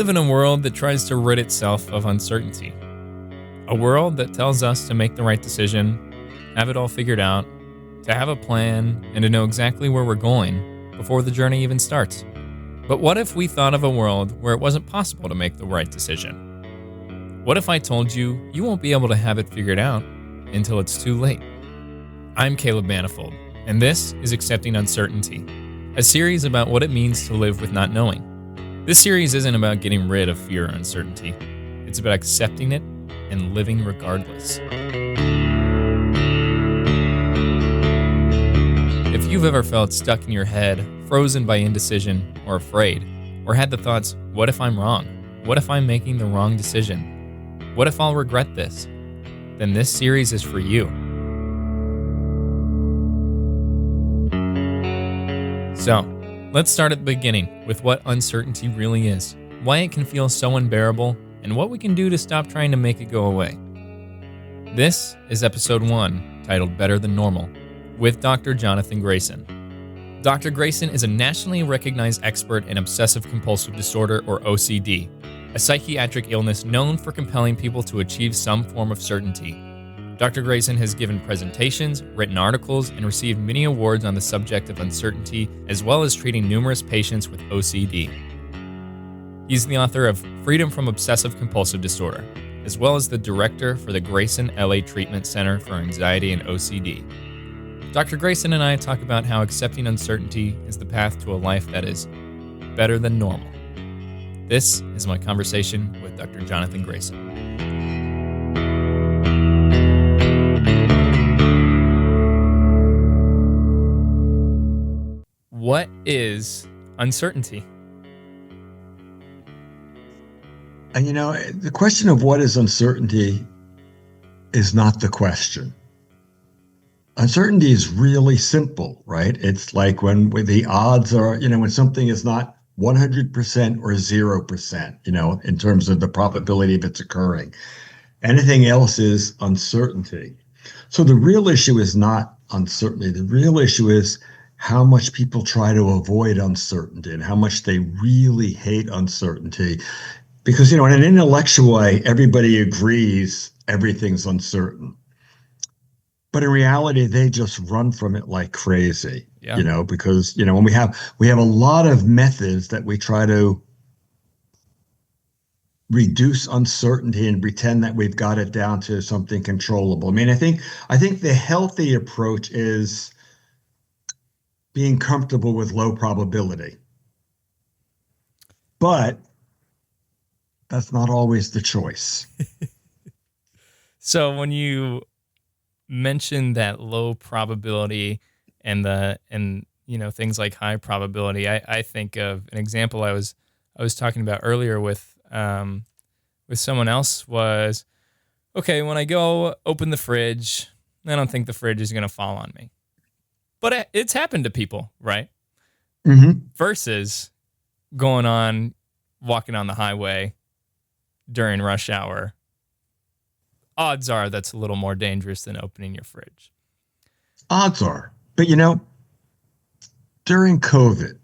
live in a world that tries to rid itself of uncertainty. A world that tells us to make the right decision, have it all figured out, to have a plan, and to know exactly where we're going before the journey even starts. But what if we thought of a world where it wasn't possible to make the right decision? What if I told you you won't be able to have it figured out until it's too late? I'm Caleb Manifold, and this is Accepting Uncertainty, a series about what it means to live with not knowing. This series isn't about getting rid of fear or uncertainty. It's about accepting it and living regardless. If you've ever felt stuck in your head, frozen by indecision or afraid, or had the thoughts, what if I'm wrong? What if I'm making the wrong decision? What if I'll regret this? Then this series is for you. So, let's start at the beginning with what uncertainty really is, why it can feel so unbearable, and what we can do to stop trying to make it go away. This is episode 1, titled Better Than Normal, with Dr. Jonathon Grayson. Dr. Grayson is a nationally recognized expert in obsessive-compulsive disorder, or OCD, a psychiatric illness known for compelling people to achieve some form of certainty. Dr. Grayson has given presentations, written articles, and received many awards on the subject of uncertainty, as well as treating numerous patients with OCD. He's the author of Freedom from Obsessive-Compulsive Disorder, as well as the director for the Grayson LA Treatment Center for Anxiety and OCD. Dr. Grayson and I talk about how accepting uncertainty is the path to a life that is better than normal. This is my conversation with Dr. Jonathon Grayson. What is uncertainty? And the question of what is uncertainty is not the question. Uncertainty is really simple, right? It's like when the odds are, when something is not 100% or 0%, in terms of the probability of its occurring. Anything else is uncertainty. So the real issue is not uncertainty. The real issue is how much people try to avoid uncertainty and how much they really hate uncertainty. Because, in an intellectual way, everybody agrees everything's uncertain. But in reality, they just run from it like crazy, because, when we have a lot of methods that we try to reduce uncertainty and pretend that we've got it down to something controllable. I think the healthy approach is being comfortable with low probability. But that's not always the choice. So when you mention that low probability and things like high probability, I think of an example I was talking about earlier with someone else was, okay, when I go open the fridge, I don't think the fridge is going to fall on me. But it's happened to people, right? Mm-hmm. Versus walking on the highway during rush hour. Odds are that's a little more dangerous than opening your fridge. Odds are. But, during COVID,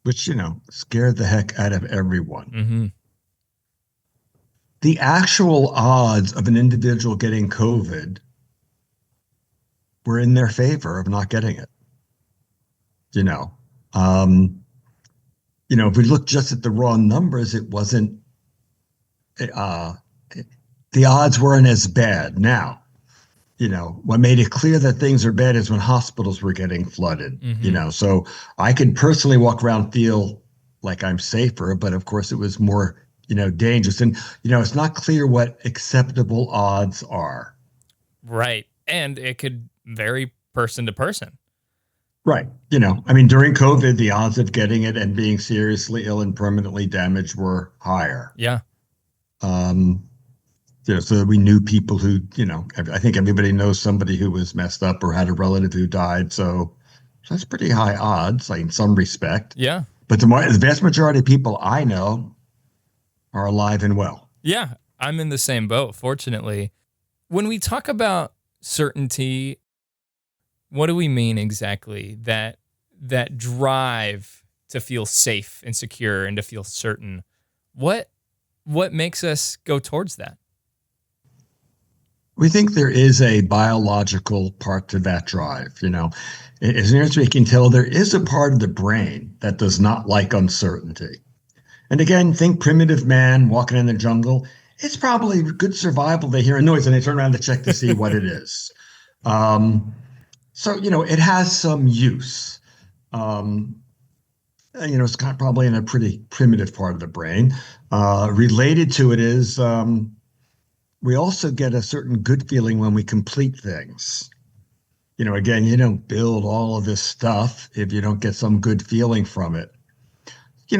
which, scared the heck out of everyone, mm-hmm. the actual odds of an individual getting COVID were in their favor of not getting it. If we look just at the raw numbers, it wasn't, the odds weren't as bad. Now, what made it clear that things are bad is when hospitals were getting flooded, mm-hmm. So I could personally walk around and feel like I'm safer, but of course it was more, dangerous. And, it's not clear what acceptable odds are. Right. And it could vary person to person. Right. During COVID, the odds of getting it and being seriously ill and permanently damaged were higher. Yeah. So we knew people who, I think everybody knows somebody who was messed up or had a relative who died. So that's pretty high odds, like in some respect. Yeah. But the vast majority of people I know are alive and well. Yeah. I'm in the same boat, fortunately. When we talk about certainty, what do we mean exactly? That drive to feel safe and secure and to feel certain. What makes us go towards that? We think there is a biological part to that drive. As near as we can tell, there is a part of the brain that does not like uncertainty. And again, think primitive man walking in the jungle. It's probably good survival. They hear a noise and they turn around to check to see what it is. So, it has some use. It's probably in a pretty primitive part of the brain. Related to it is we also get a certain good feeling when we complete things. Again, you don't build all of this stuff if you don't get some good feeling from it.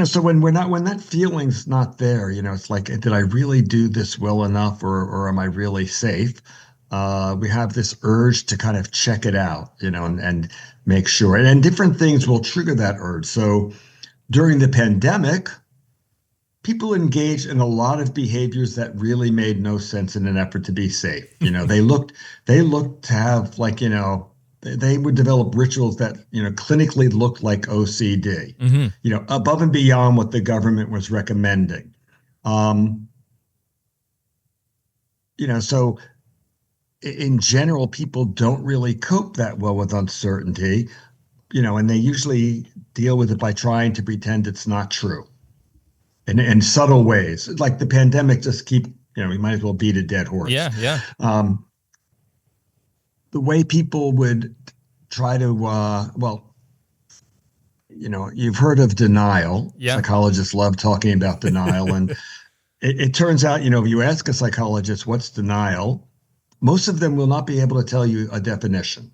So when that feeling's not there, it's like, did I really do this well enough, or am I really safe? We have this urge to kind of check it out, and make sure. And different things will trigger that urge. So during the pandemic, people engaged in a lot of behaviors that really made no sense in an effort to be safe. They looked to have they would develop rituals that, clinically looked like OCD, above and beyond what the government was recommending. So in general, people don't really cope that well with uncertainty, and they usually deal with it by trying to pretend it's not true. In subtle ways, like the pandemic, we might as well beat a dead horse. Yeah. The way people would try to, you've heard of denial. Yeah. Psychologists love talking about denial. And it turns out, if you ask a psychologist, what's denial? Most of them will not be able to tell you a definition.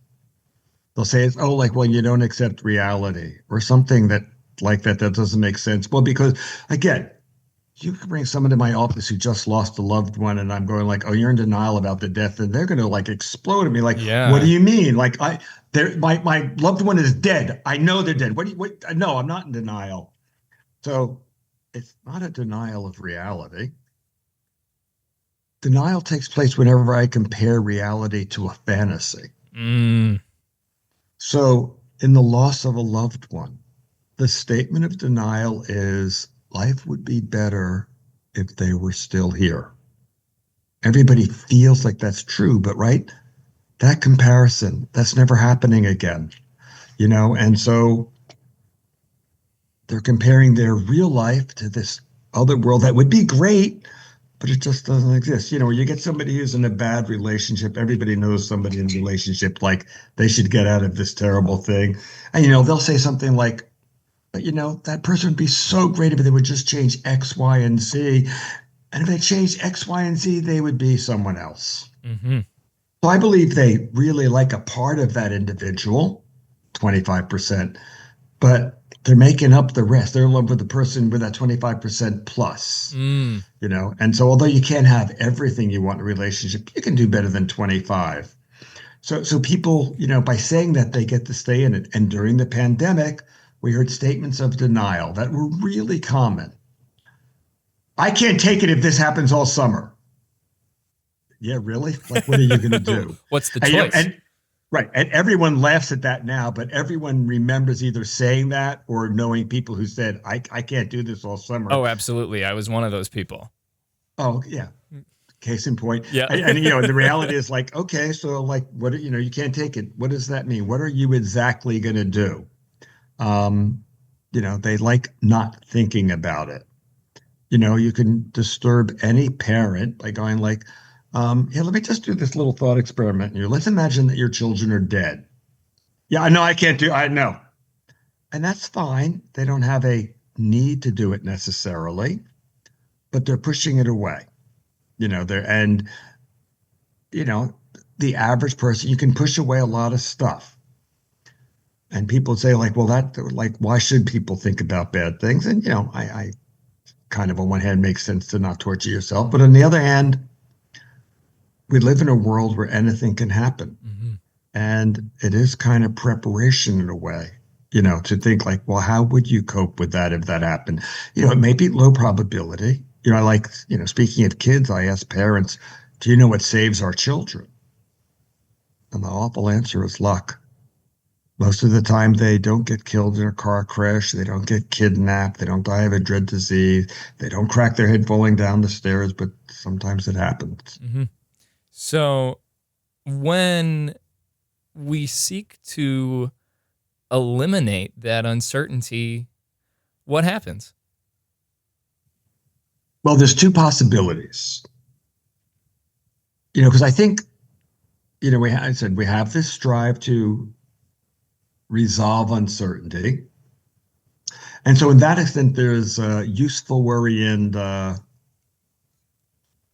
They'll say, you don't accept reality, or something that doesn't make sense. Well, because again, you can bring someone to my office who just lost a loved one, and I'm going like, oh, you're in denial about the death, and they're going to explode at me. What do you mean? My loved one is dead. I know they're dead. No, I'm not in denial. So it's not a denial of reality. Denial takes place whenever I compare reality to a fantasy. So in the loss of a loved one, the statement of denial is, life would be better if they were still here. Everybody feels like that's true, but that comparison, that's never happening again, and so they're comparing their real life to this other world that would be great, but it just doesn't exist. When you get somebody who's in a bad relationship, everybody knows somebody in a relationship, they should get out of this terrible thing. And, they'll say something like, but that person would be so great if they would just change X, Y, and Z. And if they changed X, Y, and Z, they would be someone else. Mm-hmm. So I believe they really like a part of that individual, 25%, but they're making up the rest. They're in love with the person with that 25% plus, And so although you can't have everything you want in a relationship, you can do better than 25. So people, by saying that, they get to stay in it. And during the pandemic, we heard statements of denial that were really common. I can't take it if this happens all summer. Yeah, really? What are you going to do? What's the choice? And everyone laughs at that now, but everyone remembers either saying that or knowing people who said, I can't do this all summer. Oh, absolutely. I was one of those people. Oh, yeah. Case in point. Yeah. And the reality is okay, so what, you can't take it. What does that mean? What are you exactly going to do? They like not thinking about it. You can disturb any parent by going let me just do this little thought experiment here. Let's imagine that your children are dead. Yeah, I know I know. And that's fine. They don't have a need to do it necessarily, but they're pushing it away. The average person, you can push away a lot of stuff. And people say why should people think about bad things? And, I kind of on one hand makes sense to not torture yourself. But on the other hand, we live in a world where anything can happen. Mm-hmm. And it is kind of preparation in a way, to think how would you cope with that if that happened? It may be low probability. Speaking of kids, I ask parents, do you know what saves our children? And the awful answer is luck. Most of the time, they don't get killed in a car crash. They don't get kidnapped. They don't die of a dread disease. They don't crack their head falling down the stairs, but sometimes it happens. Hmm. So when we seek to eliminate that uncertainty, what happens? Well, there's two possibilities, because I think, I said we have this strive to resolve uncertainty. And so, in that extent, there's useful worry and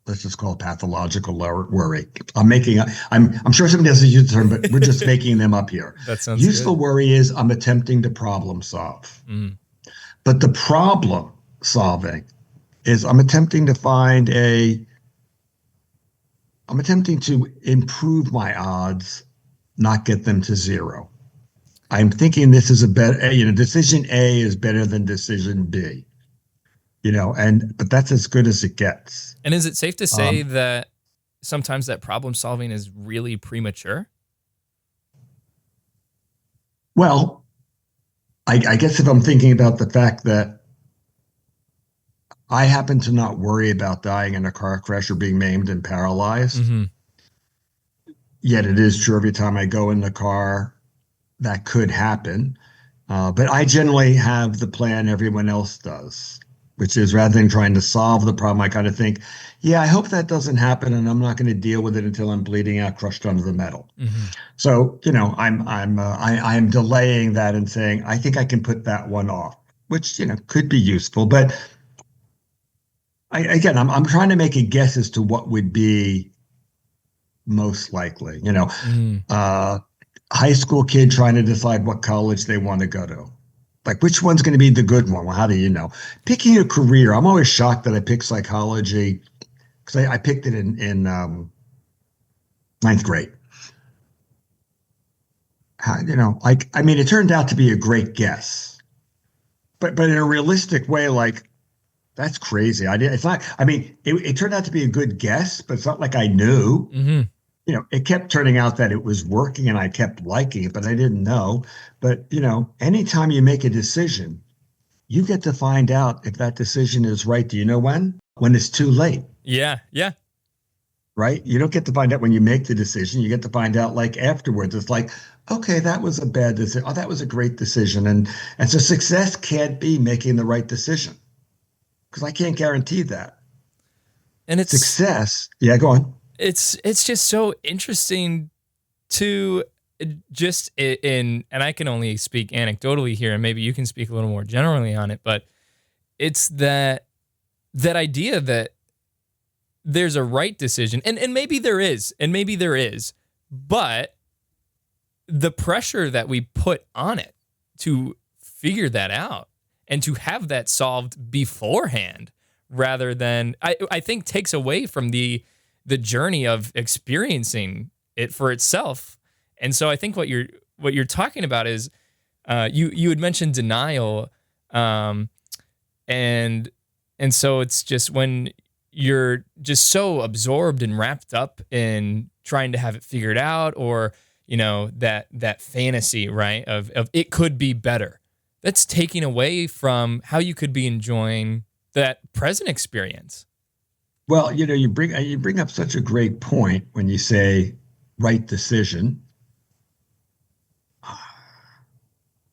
let's just call it pathological worry. I'm sure somebody doesn't use the term, but we're just making them up here. That sounds Useful good. worry is I'm attempting to problem solve. Mm. But the problem solving is I'm attempting to improve my odds, not get them to zero. I'm thinking this is a better, decision A is better than decision B, but that's as good as it gets. And is it safe to say Um, that sometimes that problem solving is really premature? well, I guess if I'm thinking about the fact that I happen to not worry about dying in a car crash or being maimed and paralyzed, Mm-hmm. yet it is true every time I go in the car, that could happen. But I generally have the plan everyone else does, which is rather than trying to solve the problem, I kind of think, yeah, I hope that doesn't happen, and I'm not going to deal with it until I'm bleeding out, crushed under the metal. Mm-hmm. So, I'm delaying that and saying I think I can put that one off, which could be useful. But I'm trying to make a guess as to what would be most likely. Mm. Uh, high school kid trying to decide what college they want to go to. Like, which one's going to be the good one? Well, how do you know? Picking a career. I'm always shocked that I picked psychology because I picked it in ninth grade. It turned out to be a great guess, but in a realistic way, like that's crazy. It's not. It turned out to be a good guess, but it's not like I knew. Mm-hmm. It kept turning out that it was working and I kept liking it, but I didn't know. But, anytime you make a decision, you get to find out if that decision is right. Do you know when? When it's too late, Yeah. Yeah. right? You don't get to find out when you make the decision. You get to find out like afterwards. It's like, okay, that was a bad decision. Oh, that was a great decision. And so success can't be making the right decision because I can't guarantee that. And Success, yeah, go on. it's just so interesting to just in, and I can only speak anecdotally here, and maybe you can speak a little more generally on it, but it's that idea that there's a right decision, and maybe there is, but the pressure that we put on it to figure that out and to have that solved beforehand rather than I think takes away from the journey of experiencing it for itself. And so I think what you're talking about is you had mentioned denial, um, and and so it's just when you're just so absorbed and wrapped up in trying to have it figured out, or that fantasy, right, of it could be better, that's taking away from how you could be enjoying that present experience. Well, you bring up such a great point when you say right decision.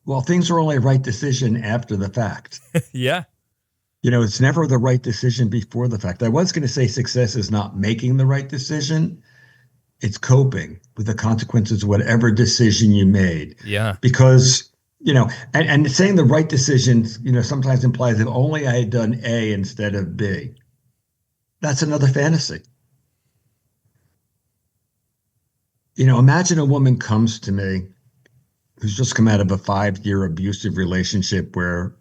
Well, things are only right decision after the fact. Yeah. It's never the right decision before the fact. I was going to say success is not making the right decision. It's coping with the consequences of whatever decision you made. Yeah. Because, and saying the right decisions, sometimes implies if only I had done A instead of B. That's another fantasy. Imagine a woman comes to me who's just come out of a 5-year abusive relationship where,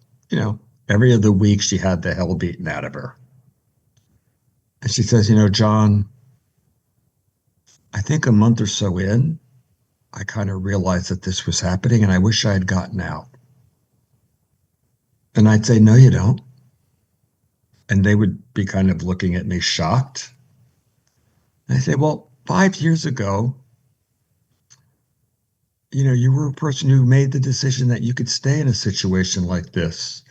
every other week she had the hell beaten out of her. And she says, John, I think a month or so in, I kind of realized that this was happening and I wish I had gotten out. And I'd say, no, you don't. And they would be kind of looking at me shocked. And I say, well, 5 years ago, you were a person who made the decision that you could stay in a situation like this.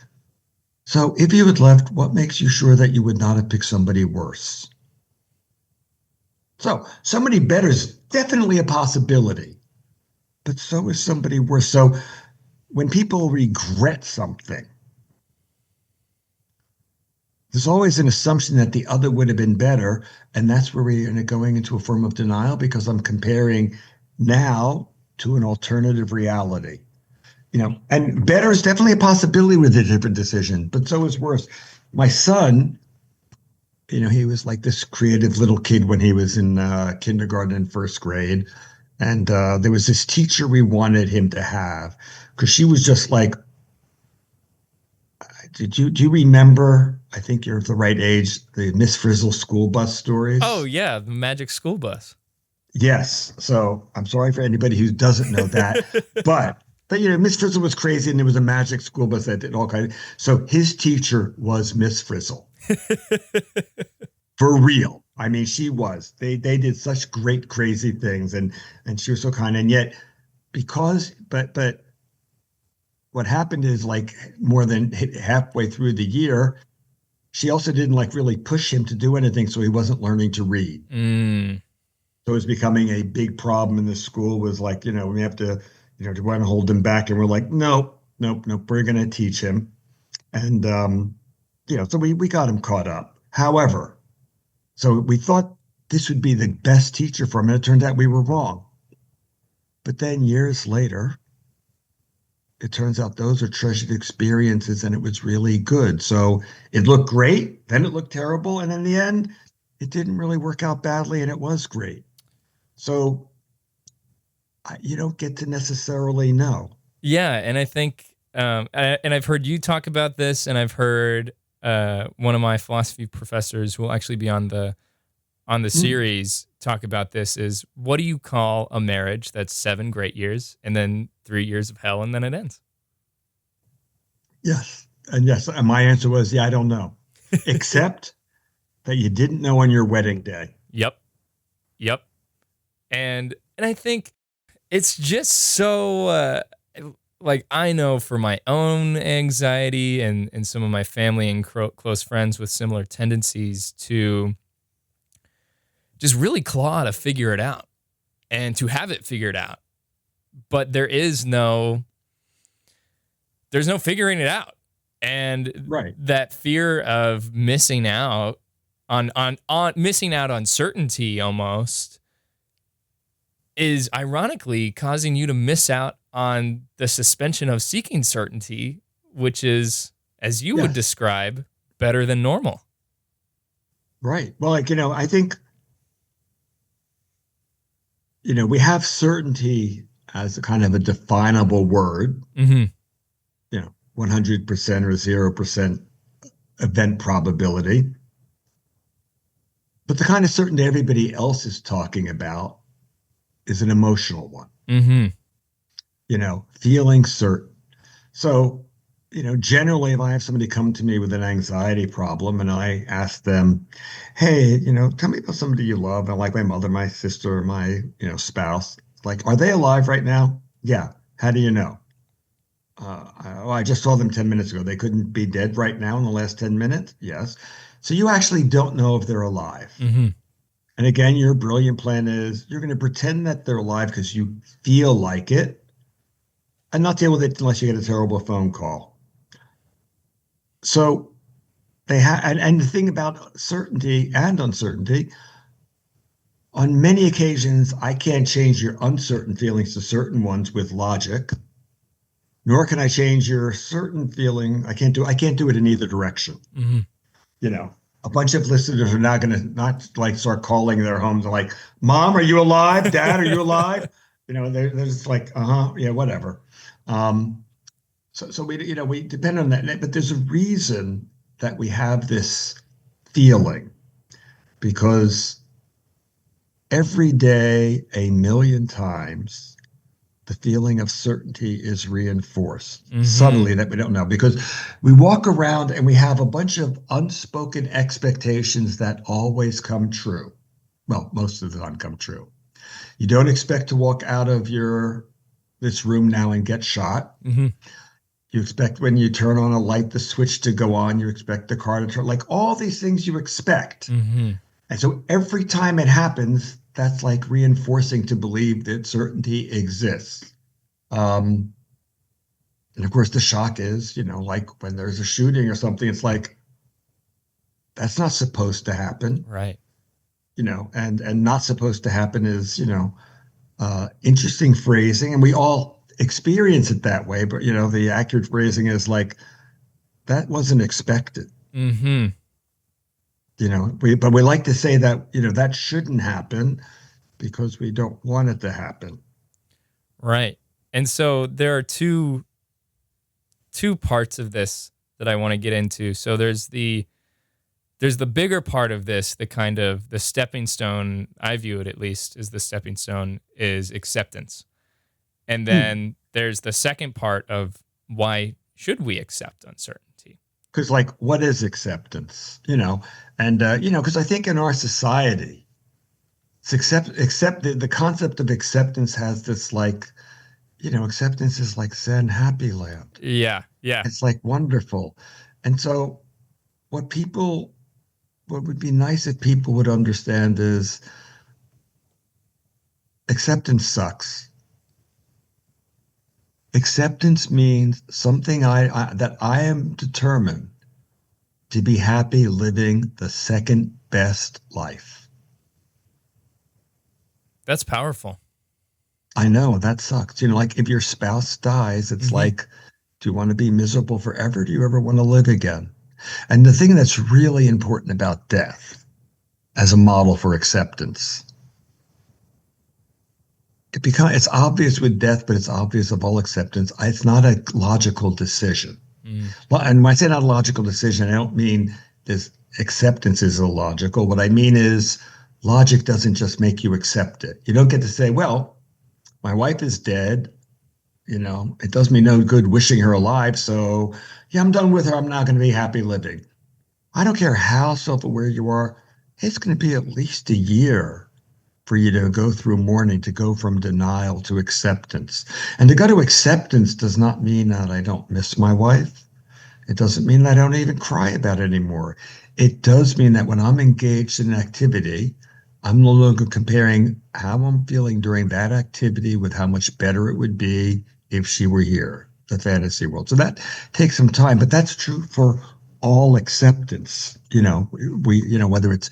So if you had left, what makes you sure that you would not have picked somebody worse? So somebody better is definitely a possibility, but so is somebody worse. So when people regret something, there's always an assumption that the other would have been better. And that's where we're going into a form of denial because I'm comparing now to an alternative reality. And better is definitely a possibility with a different decision, but so is worse. My son, he was like this creative little kid when he was in kindergarten and first grade. And there was this teacher we wanted him to have because she was just like, do you remember? I think you're of the right age, the Miss Frizzle school bus Oh stories. yeah, the Magic School Bus. Yes. So I'm sorry for anybody who doesn't know that, but Miss Frizzle was crazy, and there was a magic school bus that did all kinds. So his teacher was Miss Frizzle for real. I mean, she was. They did such great crazy things, and she was so kind. And yet, but what happened is like more than halfway through the year, she also didn't like really push him to do anything, so he wasn't learning to read. Mm. So it was becoming a big problem in the school. Was like, we have to, to want to hold him back, and we're like, nope, nope, nope, we're going to teach him. And so we got him caught up. However, so we thought this would be the best teacher for him, and it turned out we were wrong. But then years later, it turns out those are treasured experiences and it was really good. So it looked great, then it looked terrible, and in the end, it didn't really work out badly and it was great. So you don't get to necessarily know. Yeah, and I think, and I've heard you talk about this, and I've heard one of my philosophy professors who will actually be on the Mm, series talk about this. Is what do you call a marriage that's 7 great years and then 3 years of hell and then it ends? yes. And yes, and my answer was, yeah, I don't know. Except that you didn't know on your wedding day. Yep, yep. And I think it's just so like I know for my own anxiety and some of my family and close friends with similar tendencies to just really claw to figure it out and to have it figured out. But there's no figuring it out. And Right. that fear of missing out on missing out on certainty almost is ironically causing you to miss out on the suspension of seeking certainty, which is, as you would Yes. describe, better than normal. Right. Well, like, I think, we have certainty as a kind of a definable word, Mm-hmm. 100% or 0% event probability. But the kind of certainty everybody else is talking about is an emotional one, Mm-hmm. feeling certain. So, generally, if I have somebody come to me with an anxiety problem and I ask them, hey, tell me about somebody you love, and like my mother, my sister, my, spouse, like, are they alive right now? Yeah. How do you know? I just saw them 10 minutes ago. They couldn't be dead right now in the last 10 minutes? Yes. So you actually don't know if they're alive. Mm-hmm. And again, your brilliant plan is you're going to pretend that they're alive because you feel like it and not deal with it unless you get a terrible phone call. So they have, and the thing about certainty and uncertainty, on many occasions, I can't change your uncertain feelings to certain ones with logic, nor can I change your certain feeling. I can't do it in either direction. Mm-hmm. You know, a bunch of listeners are not going to not like start calling their homes and like, Mom, are you alive? Dad, are you alive? They're just like, yeah, whatever. Um, so we depend on that, but there's a reason that we have this feeling because every day, a million times, the feeling of certainty is reinforced Mm-hmm. subtly that we don't know because we walk around and we have a bunch of unspoken expectations that always come true. Well, most of the time come true. You don't expect to walk out of your this room now and get shot. Hmm. You expect when you turn on a light, the switch to go on. You expect the car to turn, like all these things you expect. Hmm. And so every time it happens, that's like reinforcing to believe that certainty exists. Um, and of course, the shock is, like when there's a shooting or something, it's like, that's not supposed to happen, Right. and not supposed to happen is, interesting phrasing. And we all experience it that way. But, the accurate phrasing is like, that wasn't expected. Hmm. But we like to say that, that shouldn't happen because we don't want it to happen. Right. And so there are two parts of this that I want to get into. So there's the bigger part of this, the kind of the stepping stone, I view it at least as the stepping stone, is acceptance. And then there's the second part of why should we accept uncertainty? Because, like, what is acceptance? And because I think in our society, it's accept the concept of acceptance has this like, acceptance is like Zen happy land. Yeah, yeah. It's like wonderful. And so what would be nice if people would understand is acceptance sucks. Acceptance means something that I am determined to be happy living the second best life. That's powerful. I know that sucks. Like if your spouse dies, it's Hmm. like, do you want to be miserable forever? Do you ever want to live again? And the thing that's really important about death as a model for acceptance, it's obvious with death, but it's obvious of all acceptance. It's not a logical decision. Mm. Well, and when I say not a logical decision, I don't mean this acceptance is illogical. What I mean is logic doesn't just make you accept it. You don't get to say, well, my wife is dead. It does me no good wishing her alive. So, yeah, I'm done with her. I'm not going to be happy living. I don't care how self aware you are. It's going to be at least a year for you to go through mourning, to go from denial to acceptance. And to go to acceptance does not mean that I don't miss my wife. It doesn't mean that I don't even cry about it anymore. It does mean that when I'm engaged in an activity, I'm no longer comparing how I'm feeling during that activity with how much better it would be if she were here, the fantasy world. So that takes some time, but that's true for all acceptance. Whether it's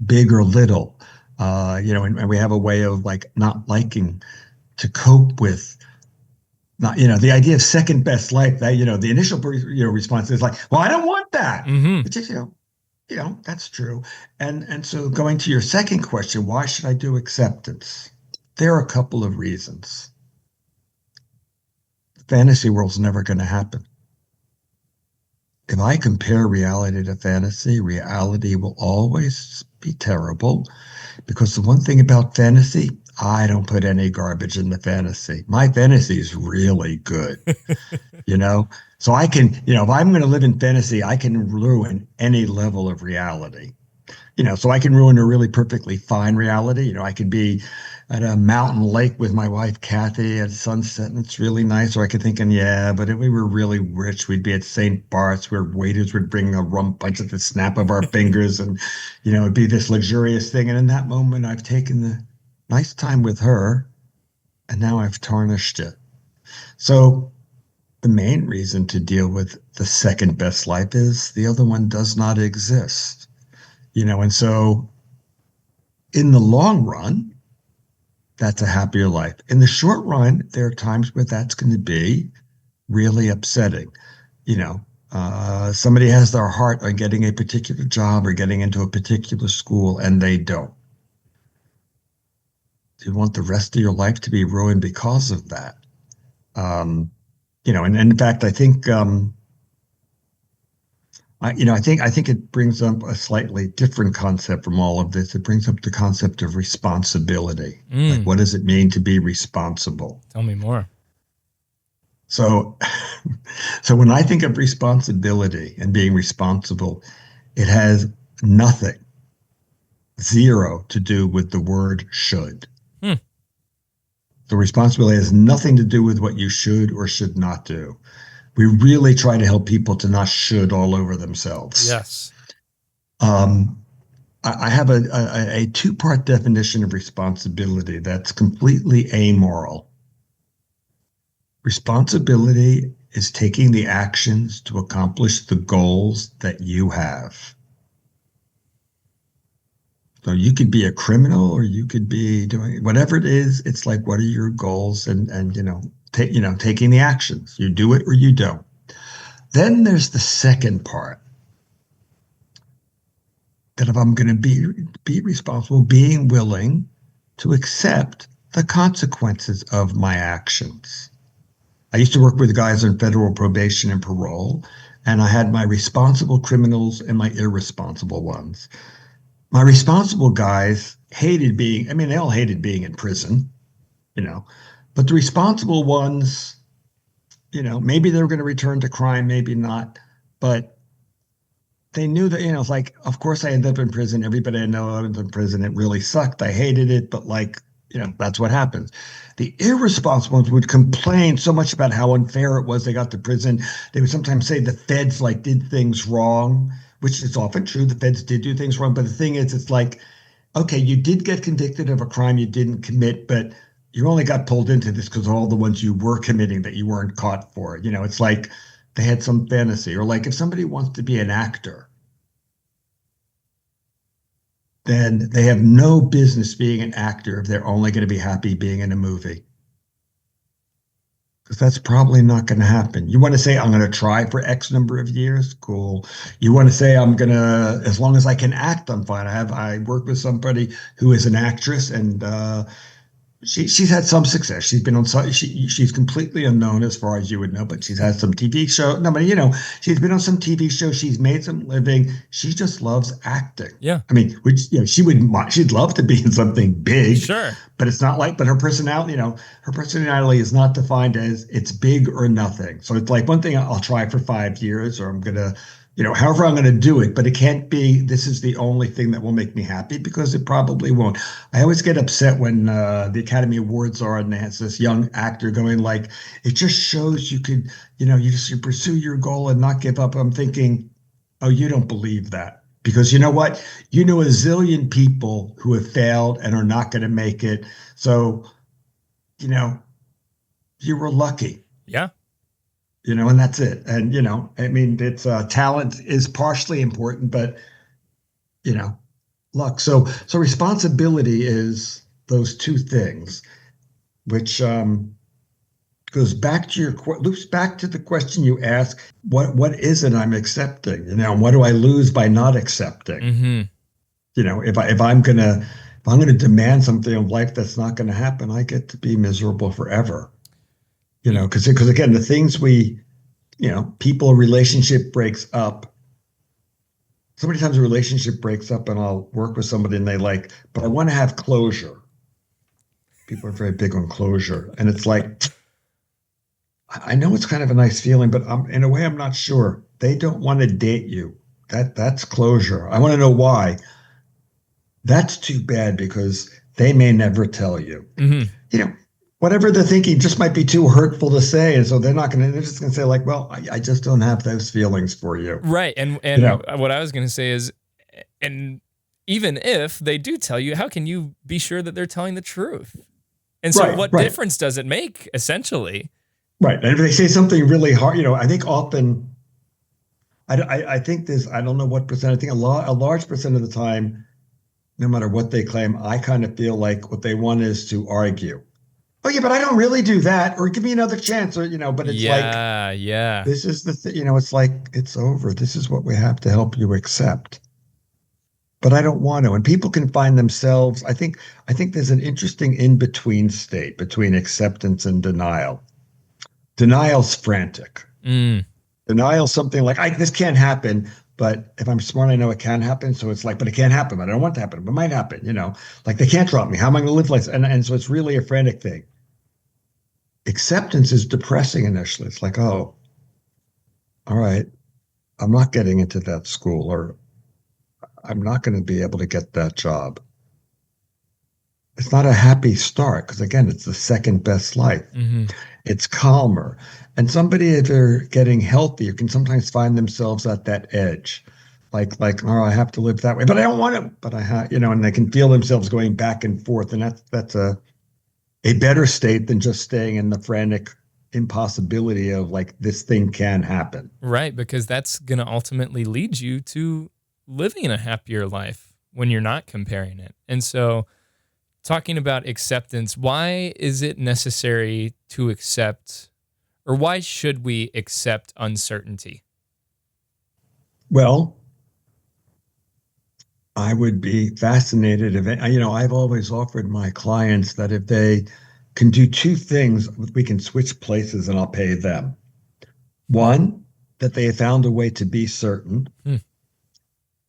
big or little, and we have a way of like not liking to cope with not, the idea of second best life, that, the initial, response is like, well, I don't want that. Hmm. But just, that's true. And so going to your second question, why should I do acceptance? There are a couple of reasons. The fantasy world's never going to happen. If I compare reality to fantasy, reality will always be terrible because the one thing about fantasy, I don't put any garbage in the fantasy. My fantasy is really good. you know so I can, if I'm going to live in fantasy, I can ruin any level of reality. So I can ruin a really perfectly fine reality. I could be at a mountain lake with my wife Kathy at sunset and it's really nice. Or I could thinking, yeah, but if we were really rich, we'd be at St. Bart's where waiters would bring a rum punch at the snap of our fingers, and it'd be this luxurious thing. And in that moment I've taken the nice time with her and now I've tarnished it. So the main reason to deal with the second best life is the other one does not exist. And so in the long run, that's a happier life. In the short run, there are times where that's going to be really upsetting. Somebody has their heart on getting a particular job or getting into a particular school and they don't. You want the rest of your life to be ruined because of that. And in fact, I think I think it brings up a slightly different concept from all of this. It brings up the concept of responsibility. Like, Mm. what does it mean to be responsible? Tell me more. So, so when I think of responsibility and being responsible, it has nothing, zero to do with the word should. Hmm. So responsibility has nothing to do with what you should or should not do. We really try to help people to not should all over themselves. Yes. I have a two-part definition of responsibility that's completely amoral. Responsibility is taking the actions to accomplish the goals that you have. So you could be a criminal or you could be doing whatever it is. It's like, what are your goals? And taking the actions. You do it or you don't. Then there's the second part, that if I'm going to be responsible, being willing to accept the consequences of my actions. I used to work with guys on federal probation and parole, and I had my responsible criminals and my irresponsible ones. My responsible guys hated being, I mean, they all hated being in prison, but the responsible ones, maybe they were going to return to crime, maybe not, but they knew that, it's like, of course I ended up in prison. Everybody I know ended up in prison. It really sucked. I hated it, but that's what happens. The irresponsible ones would complain so much about how unfair it was they got to prison. They would sometimes say the feds did things wrong, which is often true. The feds did do things wrong. But the thing is, it's like, okay, you did get convicted of a crime you didn't commit, but you only got pulled into this because of all the ones you were committing that you weren't caught for. It's like they had some fantasy. Or like if somebody wants to be an actor, then they have no business being an actor if they're only going to be happy being in a movie. Because that's probably not going to happen. You want to say, I'm going to try for X number of years? Cool. You want to say, I'm going to, as long as I can act, I'm fine. I work with somebody who is an actress, and she's had some success. She's been on she's completely unknown as far as you would know, but she's had some TV show. No, but she's been on some TV show. She's made some living. She just loves acting. Yeah. I mean, she'd love to be in something big. Sure. But it's not like, but her personality, her personality is not defined as it's big or nothing. So it's like one thing I'll try for 5 years, or I'm gonna however I'm going to do it, but it can't be, this is the only thing that will make me happy, because it probably won't. I always get upset when the Academy Awards are and there's this young actor going like, it just shows you could, you pursue your goal and not give up. I'm thinking, oh, you don't believe that. Because you know what? You know a zillion people who have failed and are not going to make it. So, you were lucky. Yeah. And that's it. And, I mean, it's talent is partially important, but, luck. So responsibility is those two things, which goes back to loops back to the question you ask, what is it I'm accepting? And what do I lose by not accepting? Mm-hmm. If I'm gonna demand something of life that's not going to happen, I get to be miserable forever. Because again, the things people, a relationship breaks up. So many times a relationship breaks up and I'll work with somebody and but I want to have closure. People are very big on closure. And it's like, I know it's kind of a nice feeling, but in a way, I'm not sure. They don't want to date you. That's closure. I want to know why. That's too bad, because they may never tell you. Mm-hmm. Whatever they're thinking just might be too hurtful to say. And so they're just going to say like, well, I just don't have those feelings for you. Right. And what I was going to say is, and even if they do tell you, how can you be sure that they're telling the truth? And so what difference does it make, essentially? Right. And if they say something really hard, I think often, I think there's, I don't know what percent, I think a large percent of the time, no matter what they claim, I kind of feel like what they want is to argue. Oh yeah, but I don't really do that, or give me another chance, or but it's this is the thing, it's like, it's over. This is what we have to help you accept. But I don't want to. And people can find themselves, I think there's an interesting in-between state between acceptance and denial. Denial's frantic. Denial's something like, this can't happen, but if I'm smart, I know it can happen. So it's like, but it can't happen. But I don't want it to happen. But it might happen, like they can't drop me. How am I going to live like this? And so it's really a frantic thing. Acceptance is depressing initially. It's like, oh, all right, I'm not getting into that school, or I'm not going to be able to get that job. it's not a happy start because again, it's the second best life. Mm-hmm. It's calmer. And somebody, if they're getting healthier, can sometimes find themselves at that edge. Oh, I have to live that way, but I don't want to, but I have, and they can feel themselves going back and forth. And that's a better state than just staying in the frantic impossibility of like, this thing can happen. Right, because that's going to ultimately lead you to living a happier life when you're not comparing it. And so, talking about acceptance, why is it necessary to accept, or why should we accept uncertainty? Well, I would be fascinated if, I've always offered my clients that if they can do two things, we can switch places and I'll pay them. One, that they have found a way to be certain. Hmm.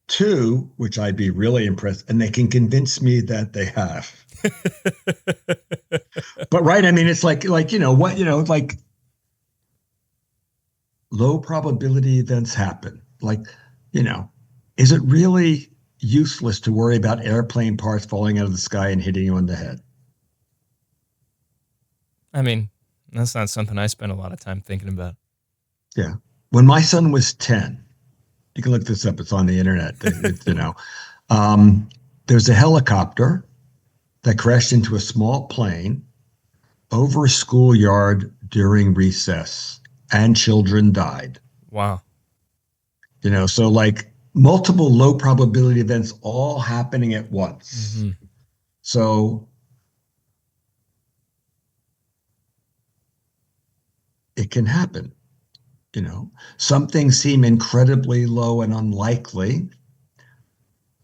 Two, which I'd be really impressed, and they can convince me that they have. But right, I mean, it's like like low probability events happen. Is it really useless to worry about airplane parts falling out of the sky and hitting you on the head? I mean, that's not something I spend a lot of time thinking about. Yeah. When my son was 10, you can look this up, it's on the internet. Um, there's a helicopter that crashed into a small plane over a schoolyard during recess, and children died. Wow. So like multiple low probability events all happening at once. Mm-hmm. So it can happen. Some things seem incredibly low and unlikely.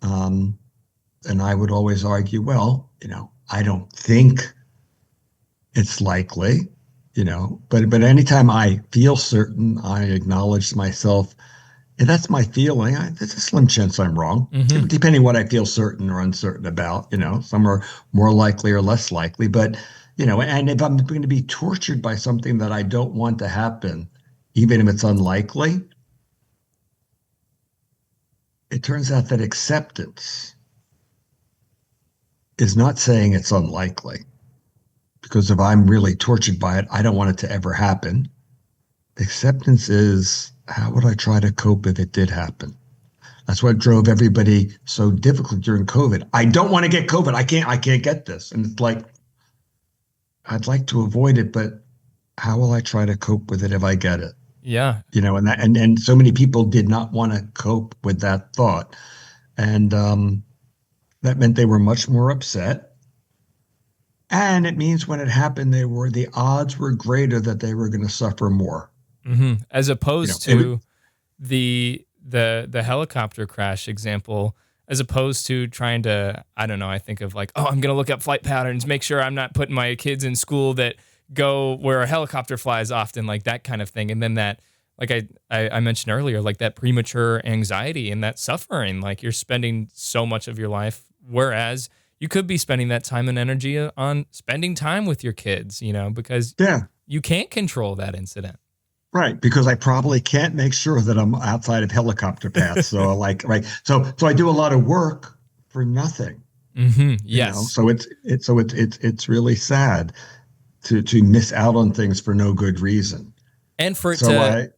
And I would always argue, well, I don't think it's likely, but anytime I feel certain, I acknowledge to myself, and that's my feeling. There's a slim chance I'm wrong, Mm-hmm. depending what I feel certain or uncertain about. Some are more likely or less likely, but and if I'm going to be tortured by something that I don't want to happen, even if it's unlikely, it turns out that acceptance is not saying it's unlikely. Because if I'm really tortured by it, I don't want it to ever happen. Acceptance is, how would I try to cope if it did happen? That's what drove everybody so difficult during COVID. I don't want to get COVID. I can't get this. And it's like, I'd like to avoid it, but how will I try to cope with it if I get it? Yeah. And so many people did not want to cope with that thought. And that meant they were much more upset. And it means when it happened, the odds were greater that they were going to suffer more. Mm-hmm. As opposed to Would, the helicopter crash example, as opposed to trying to, I don't know, I think of like, oh, I'm going to look up flight patterns, make sure I'm not putting my kids in school that go where a helicopter flies often, like that kind of thing. And then that, like I mentioned earlier, like that premature anxiety and that suffering, like you're spending so much of your life, whereas you could be spending that time and energy on spending time with your kids, because you can't control that incident. Right, because I probably can't make sure that I'm outside of helicopter paths. So right. So I do a lot of work for nothing. Mm-hmm. Yes. So it's really sad to miss out on things for no good reason. And for it So to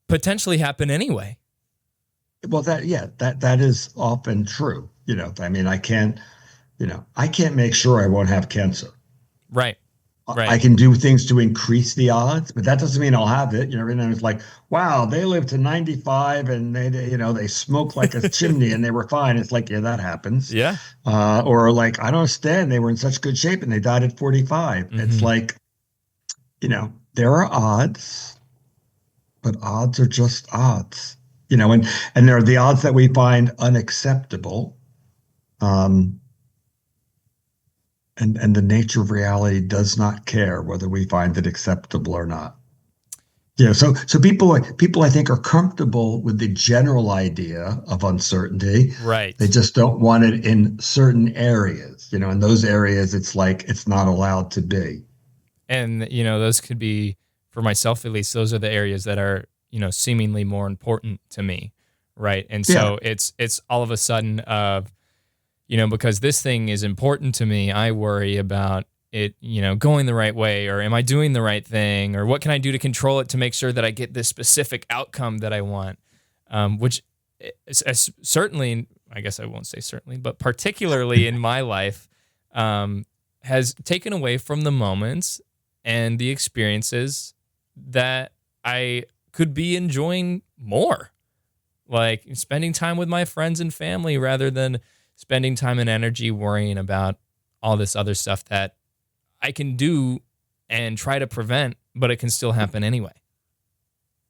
potentially happen anyway. Well, that is often true. I mean, I can't make sure I won't have cancer. Right. I can do things to increase the odds, but that doesn't mean I'll have it. And it's like, wow, they lived to 95 and they smoked like a chimney and they were fine. It's like, yeah, that happens. Yeah. Or like, I don't understand. They were in such good shape and they died at 45. Mm-hmm. It's like, there are odds, but odds are just odds, and there are the odds that we find unacceptable. And the nature of reality does not care whether we find it acceptable or not. So people I think are comfortable with the general idea of uncertainty. Right. They just don't want it in certain areas. In those areas, it's like it's not allowed to be. And those could be, for myself at least, those are the areas that are seemingly more important to me, right? And so it's all of a sudden because this thing is important to me, I worry about it, going the right way, or am I doing the right thing, or what can I do to control it to make sure that I get this specific outcome that I want, which is certainly, I guess I won't say certainly, but particularly in my life, has taken away from the moments and the experiences that I could be enjoying more, like spending time with my friends and family rather than spending time and energy worrying about all this other stuff that I can do and try to prevent, but it can still happen anyway.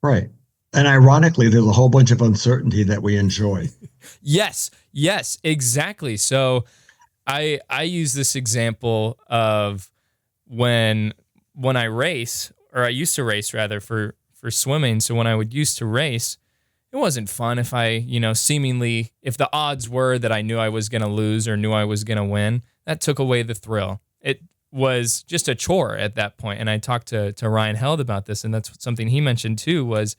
Right. And ironically, there's a whole bunch of uncertainty that we enjoy. Yes, exactly. So I use this example of when I race, or I used to race rather, for swimming. So when I would used to race, it wasn't fun if I, seemingly, if the odds were that I knew I was going to lose or knew I was going to win, that took away the thrill. It was just a chore at that point. And I talked to Ryan Held about this, and that's something he mentioned too, was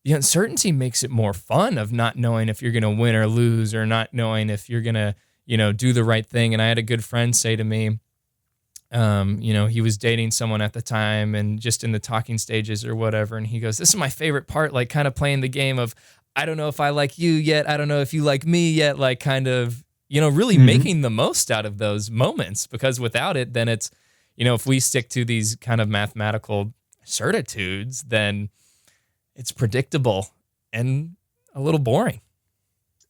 the uncertainty makes it more fun of not knowing if you're going to win or lose, or not knowing if you're going to, do the right thing. And I had a good friend say to me, he was dating someone at the time and just in the talking stages or whatever. And he goes, "This is my favorite part, like kind of playing the game of, I don't know if I like you yet. I don't know if you like me yet." Like kind of, really making the most out of those moments, because without it, then it's, if we stick to these kind of mathematical certitudes, then it's predictable and a little boring.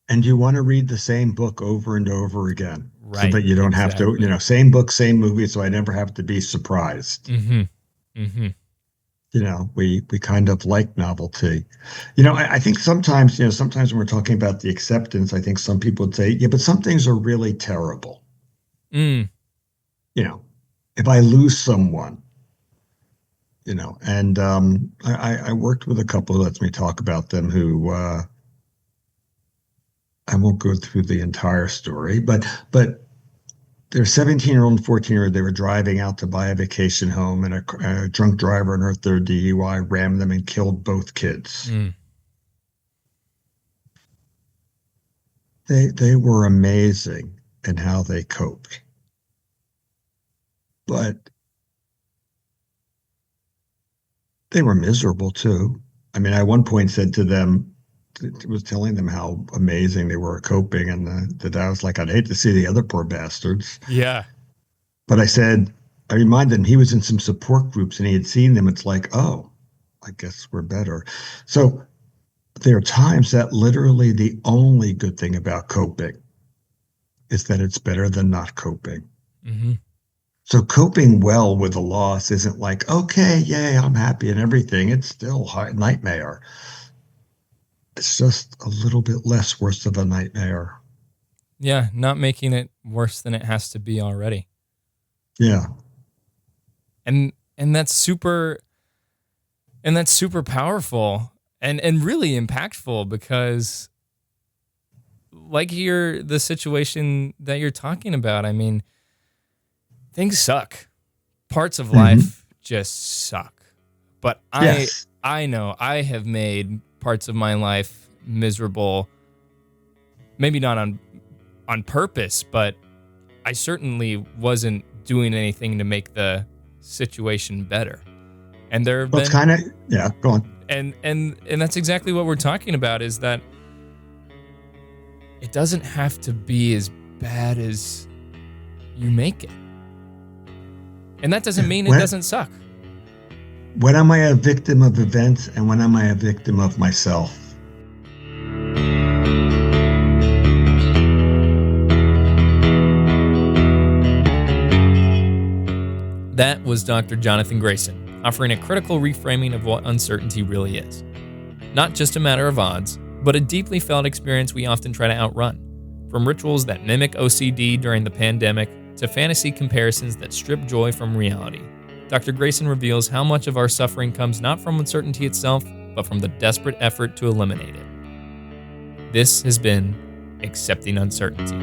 And you want to read the same book over and over again, right? So that you don't have to, same book, same movie, so I never have to be surprised. We kind of like novelty. I think sometimes when we're talking about the acceptance, I think some people would say, yeah, but some things are really terrible. If I lose someone, and I worked with a couple who lets me talk about them who, I won't go through the entire story, but their 17-year-old and 14-year-old, they were driving out to buy a vacation home, and a drunk driver in her third DUI rammed them and killed both kids. They were amazing in how they coped. But they were miserable too. I mean, I at one point said to them, was telling them how amazing they were coping, and I was like, I'd hate to see the other poor bastards. Yeah. But I reminded him he was in some support groups and he had seen them. It's like, oh, I guess we're better. So there are times that literally the only good thing about coping is that it's better than not coping. So coping well with a loss isn't like, okay, yay, I'm happy and everything. It's still a nightmare. It's just a little bit less worse of a nightmare. Yeah, not making it worse than it has to be already. Yeah. And that's super powerful and really impactful, because like the situation that you're talking about, I mean, things suck. Parts of life just suck. But I know I have made parts of my life miserable, maybe not on purpose, but I certainly wasn't doing anything to make the situation better. And there have been, go on. And that's exactly what we're talking about, is that it doesn't have to be as bad as you make it. And that doesn't mean it doesn't suck. When am I a victim of events, and when am I a victim of myself? That was Dr. Jonathon Grayson, offering a critical reframing of what uncertainty really is. Not just a matter of odds, but a deeply felt experience we often try to outrun. From rituals that mimic OCD during the pandemic to fantasy comparisons that strip joy from reality, Dr. Grayson reveals how much of our suffering comes not from uncertainty itself, but from the desperate effort to eliminate it. This has been Accepting Uncertainty.